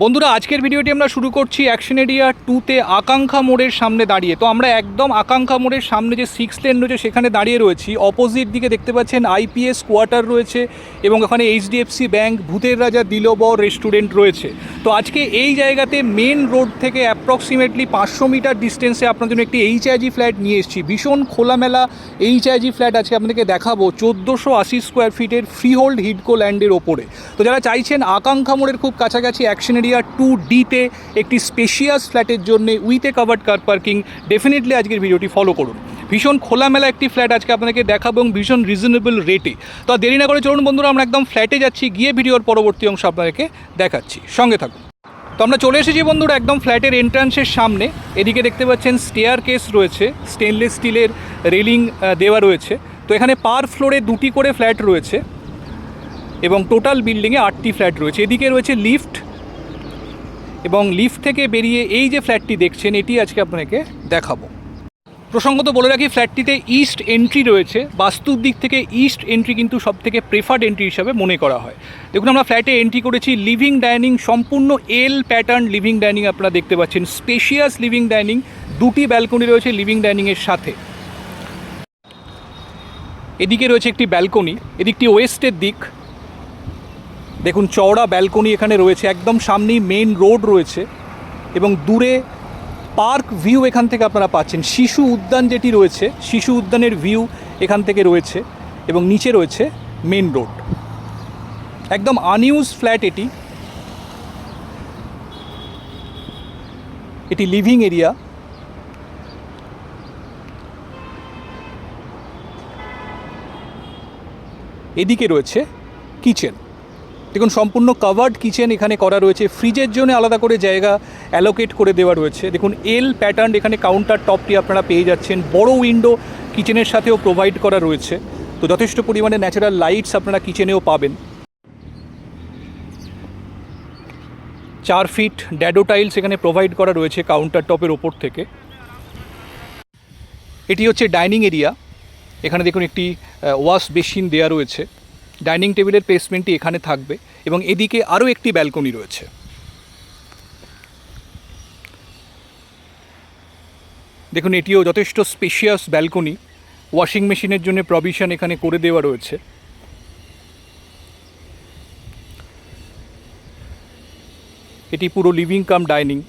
বন্ধুরা আজকের ভিডিওটি আমরা শুরু করছি অ্যাকশন এরিয়া 2তে আকাঙ্ক্ষা মোড়ের সামনে দাঁড়িয়ে। তো আমরা একদম আকাঙ্ক্ষা মোড়ের সামনে যে 6 লেন রয়েছে সেখানে দাঁড়িয়ে রয়েছি। অপোজিট দিকে দেখতে পাচ্ছেন আইপিএস কোয়ার্টার রয়েছে এবং ওখানে এইচডিএফসি ব্যাংক, ভূতের রাজা দিলবর রেস্টুরেন্ট রয়েছে। তো আজকে এই জায়গাতে মেন রোড থেকে অ্যাপ্রক্সিমেটলি 500 মিটার ডিস্টেন্সে আপনার জন্য একটি এইচআইজি ফ্ল্যাট নিয়ে এসেছি। ভীষণ খোলামেলা এইচআইজি ফ্ল্যাট আজকে আপনাদেরকে দেখাবো 1480 স্কোয়ার ফিটের ফ্রিহোল্ড হিডকো ল্যান্ডের ওপরে। তো যারা চাইছেন আকাঙ্ক্ষা মোড়ের খুব কাছাকাছি অ্যাকশন এরিয়া 2ডিতে একটি স্পেশিয়াস ফ্ল্যাটের জন্য with a covered car parking, definitely আজকের ভিডিওটি ফলো করুন। ভীষণ খোলামেলা একটি ফ্ল্যাট আজকে আপনাদেরকে দেখাবো এবং ভীষণ রিজনেবল রেটে। তো দেরি না করে চলুন বন্ধুরা, আমরা একদম ফ্ল্যাটে যাচ্ছি, গিয়ে ভিডিওর পরবর্তী অংশ আপনাদেরকে দেখাচ্ছি, সঙ্গে থাকুন। তো আমরা চলে এসেছি বন্ধুরা একদম ফ্ল্যাটের এন্ট্রান্সের সামনে। এদিকে দেখতে পাচ্ছেন স্টেয়ার কেস রয়েছে, স্টেনলেস স্টিলের রেলিং দেওয়া রয়েছে। তো এখানে পার ফ্লোরে 2টি করে ফ্ল্যাট রয়েছে এবং টোটাল বিল্ডিংয়ে 8টি ফ্ল্যাট রয়েছে। এদিকে রয়েছে লিফট এবং লিফট থেকে বেরিয়ে এই যে ফ্ল্যাটটি দেখছেন এটি আজকে আপনাকে দেখাবো। প্রসঙ্গত বলে রাখি, ফ্ল্যাটটিতে ইস্ট এন্ট্রি রয়েছে। বাস্তুর দিক থেকে ইস্ট এন্ট্রি কিন্তু সবথেকে প্রেফার্ড এন্ট্রি হিসাবে মনে করা হয়। দেখুন আমরা ফ্ল্যাটে এন্ট্রি করেছি, লিভিং ডাইনিং, সম্পূর্ণ এল প্যাটার্ন লিভিং ডাইনিং আপনারা দেখতে পাচ্ছেন। স্পেশিয়াস লিভিং ডাইনিং, 2টি ব্যালকনি রয়েছে লিভিং ডাইনিংয়ের সাথে। এদিকে রয়েছে একটি ব্যালকনি, এদিকটি ওয়েস্টের দিক। দেখুন চওড়া ব্যালকনি এখানে রয়েছে, একদম সামনেই মেন রোড রয়েছে এবং দূরে পার্ক ভিউ এখান থেকে আপনারা পাচ্ছেন। শিশু উদ্যান যেটি রয়েছে, শিশু উদ্যানের ভিউ এখান থেকে রয়েছে এবং নিচে রয়েছে মেন রোড। একদম আনইউজ ফ্ল্যাট এটি। এটি লিভিং এরিয়া। এদিকে রয়েছে কিচেন। দেখুন সম্পূর্ণ কাভার্ড কিচেন এখানে করা রয়েছে। ফ্রিজের জন্য আলাদা করে জায়গা অ্যালোকেট করে দেওয়া রয়েছে। দেখুন এল প্যাটার্ন এখানে কাউন্টার টপটি আপনারা পেয়ে যাচ্ছেন। বড় উইন্ডো কিচেনের সাথেও প্রোভাইড করা রয়েছে। তো যথেষ্ট পরিমাণে ন্যাচারাল লাইটস আপনারা কিচেনেও পাবেন। 4 ফিট ড্যাডো টাইলস এখানে প্রোভাইড করা রয়েছে কাউন্টার টপের ওপর থেকে। এটি হচ্ছে ডাইনিং এরিয়া। এখানে দেখুন একটি ওয়াশ বেসিন দেওয়া রয়েছে। ডাইনিং টেবিলের প্লেসমেন্টটি এখানে থাকবে এবং এদিকে আরও একটি ব্যালকনি রয়েছে। দেখুন এটিও যথেষ্ট স্পেশিয়াস ব্যালকনি। ওয়াশিং মেশিনের জন্য প্রভিশন এখানে করে দেওয়া রয়েছে। এটি পুরো লিভিং কাম ডাইনিং।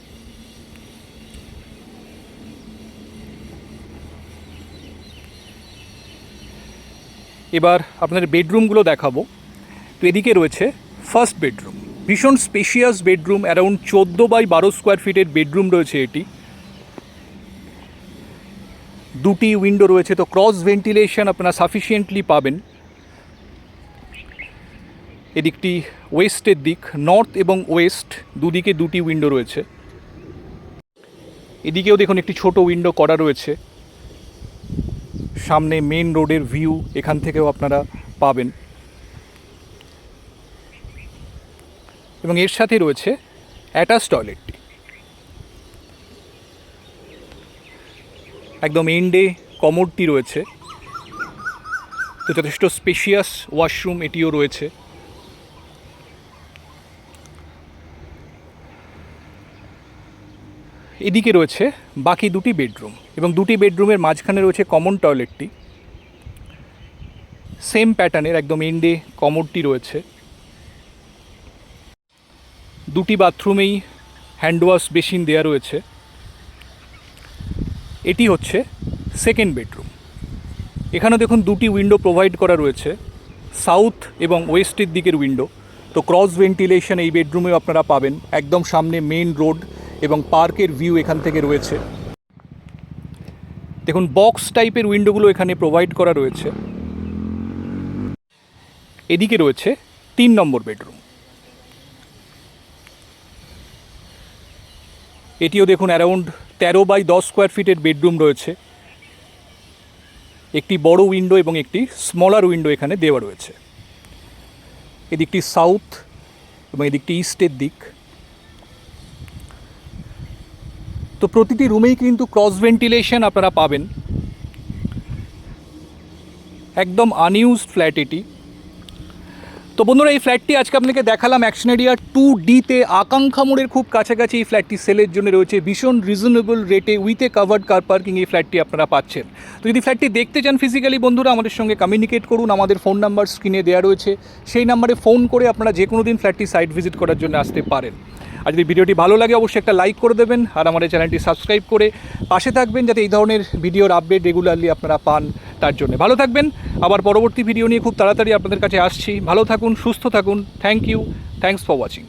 এবার আপনাদের বেডরুমগুলো দেখাবো। তো এদিকে রয়েছে ফার্স্ট বেডরুম, ভীষণ spacious bedroom, around 14x12 square ফিটের বেডরুম রয়েছে এটি। 2টি উইন্ডো রয়েছে, তো ক্রস ভেন্টিলেশন আপনারা সাফিসিয়েন্টলি পাবেন। এদিকটি ওয়েস্টের দিক, নর্থ এবং ওয়েস্ট দুদিকে 2টি উইন্ডো রয়েছে। এদিকেও দেখুন একটি ছোট উইন্ডো করা রয়েছে। সামনে মেন রোডের ভিউ এখান থেকেও আপনারা পাবেন এবং এর সাথে রয়েছে অ্যাটাচ টয়লেটটি। একদম এন্ডে কমোডটি রয়েছে। তো যথেষ্ট স্পেশিয়াস ওয়াশরুম এটিও রয়েছে। এদিকে রয়েছে বাকি 2টি বেডরুম এবং 2টি বেডরুমের মাঝখানে রয়েছে কমন টয়লেটটি। সেম প্যাটার্নের একদম এন্ডে কমোডটি রয়েছে। 2টি বাথরুমেই হ্যান্ড ওয়াশ বেসিন দেওয়া রয়েছে। এটি হচ্ছে সেকেন্ড বেডরুম। এখানেও দেখুন 2টি উইন্ডো প্রোভাইড করা রয়েছে, সাউথ এবং ওয়েস্টের দিকের উইন্ডো। তো ক্রস ভেন্টিলেশন এই বেডরুমেও আপনারা পাবেন। একদম সামনে মেন রোড এবং পার্কের ভিউ এখান থেকে রয়েছে। দেখুন বক্স টাইপের উইন্ডোগুলো এখানে প্রোভাইড করা রয়েছে। এদিকে রয়েছে 3 নম্বর বেডরুম। এটিও দেখুন অ্যারাউন্ড 13x10 স্কোয়ার ফিটের বেডরুম রয়েছে। একটি বড় উইন্ডো এবং একটি স্মলার উইন্ডো এখানে দেওয়া রয়েছে। এদিকটি সাউথ এবং এদিকটি ইস্টের দিক। তো প্রতিটি রুমেই কিন্তু ক্রস ভেন্টিলেশন আপনারা পাবেন। একদম আনইউজড ফ্ল্যাট এটি। তো বন্ধুরা, এই ফ্ল্যাটটি আজকে আপনাকে দেখালাম অ্যাকশন এরিয়া 2D-তে আকাঙ্ক্ষা মোড়ের খুব কাছাকাছি। এই ফ্ল্যাটটি সেলের জন্য রয়েছে ভীষণ রিজনেবল রেটে with a covered car parking এই ফ্ল্যাটটি আপনারা পাচ্ছেন। তো যদি ফ্ল্যাটটি দেখতে চান ফিজিক্যালি বন্ধুরা, আমাদের সঙ্গে কমিউনিকেট করুন। আমাদের ফোন নাম্বার স্ক্রিনে দেওয়া রয়েছে, সেই নাম্বারে ফোন করে আপনারা যে কোনো দিন ফ্ল্যাটটি সাইট ভিজিট করার জন্য আসতে পারেন। আর যদি ভিডিওটি ভালো লাগে অবশ্যই একটা লাইক করে দেবেন, আর আমাদের চ্যানেলটি সাবস্ক্রাইব করে পাশে থাকবেন যাতে এই ধরনের ভিডিওর আপডেট রেগুলারলি আপনারা পান। তার জন্য ভালো থাকবেন। আবার পরবর্তী ভিডিও নিয়ে খুব তাড়াতাড়ি আপনাদের কাছে আসছি। ভালো থাকুন, সুস্থ থাকুন। Thank you, thanks for watching.